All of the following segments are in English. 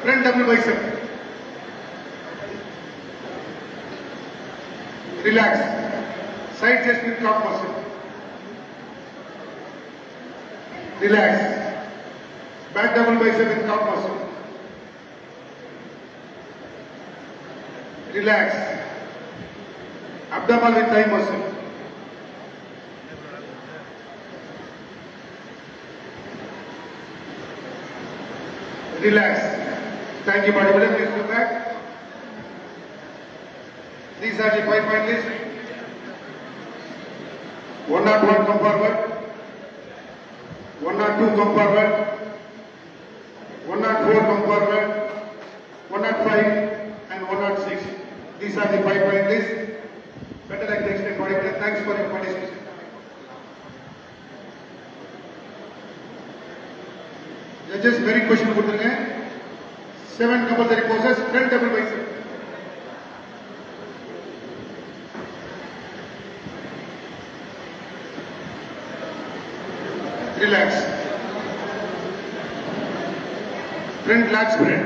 Front double bicep. Relax. Side chest with top muscle. Relax. Back double bicep with top muscle. Relax. Abdominal with thigh muscle. Relax. Thank you, bodybuilder. Please go back. These are the 5-point list. 101 come forward. 102 come forward. 104 come forward. 105 and 106. These are the 5-point list. Better like the explain bodybuilder. Thanks for your participation. Judges very question கொடுத்துருங்க. 7 compulsory poses, front double bicep. Relax. Front lat spread.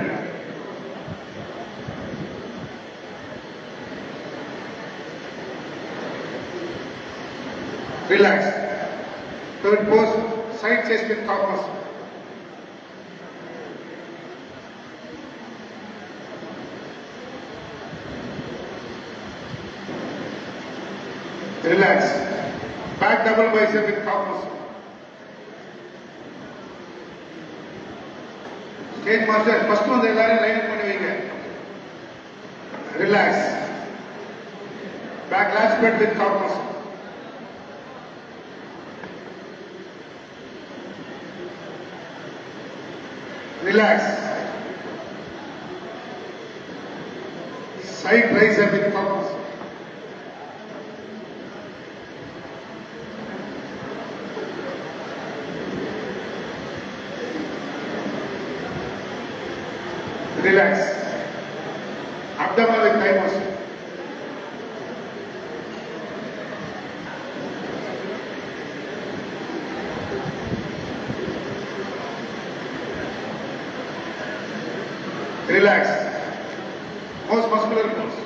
Relax. Third pose, side chest with top muscle. Relax. Back double bicep with top muscle. Stage master, first one எல்லாரும் line up பண்ணி வைங்க. Relax. Back lat spread with top muscle. Relax. Side tricep with top muscle. Relax. Abdominal with thigh muscle. Relax. Most muscular pose.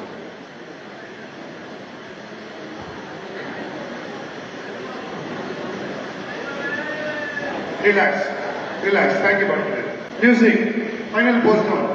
Relax. Relax. Thank you, bodybuilder. Music. Final pose now.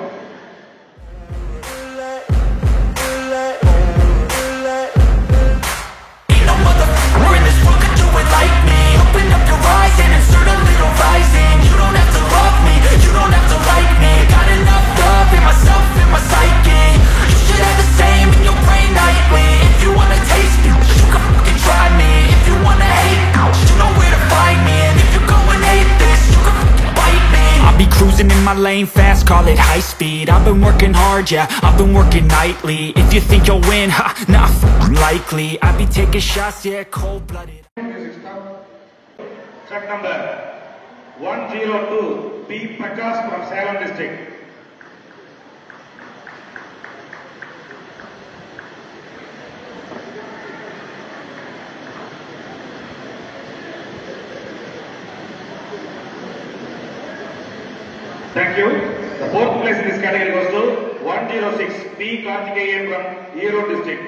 In my lane fast, call it high speed. I've been working hard, yeah, I've been working nightly. If you think you'll win, ha, not likely. I be taking shots, yeah, cold-blooded. Track number 102, B. Prakash from Salem district. Thank you. The fourth place in this category goes to 106, P. Karthikeyan from Erode district.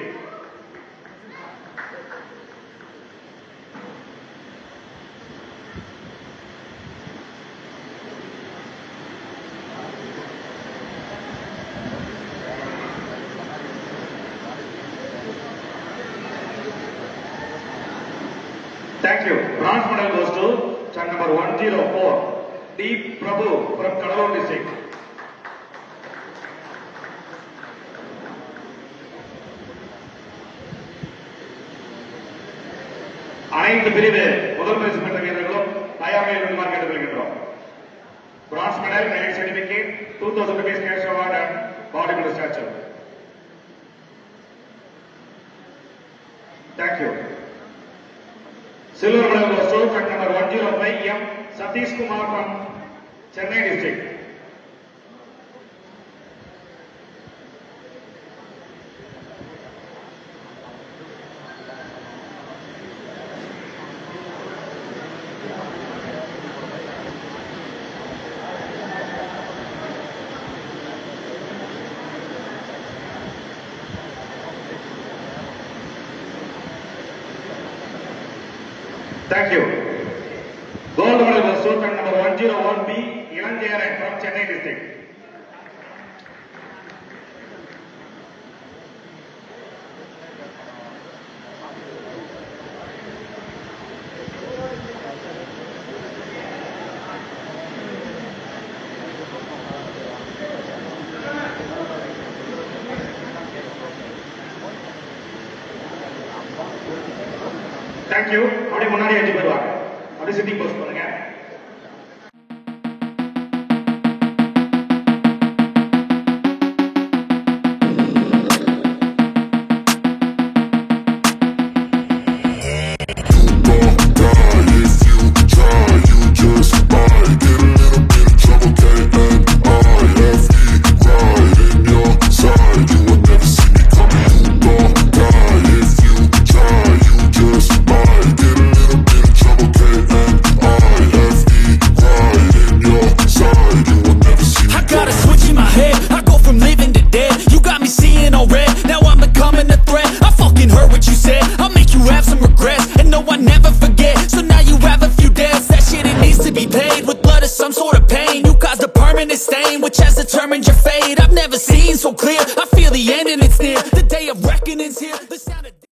Thank you. Bronze medal goes to track number 104, D. Prabhu from Kadalur district. அனைத்து பிரிவு முதல் பரிசு பெற்ற வீரர்களும் தயாராக இருக்குமாறு கேட்டுக்கொள்கின்றோம். Bronze medal, merit certificate, 2000 rupees cash award and bodybuilder statue. Thank you. Silver medal goes to track number 105, M. Satish Kumar from Chennai district. 101B Ilanjayaran from Chennai district. Thank you. அப்படியே முன்னாடி அஞ்சு பேர் வாங்க. அப்படியே sitting post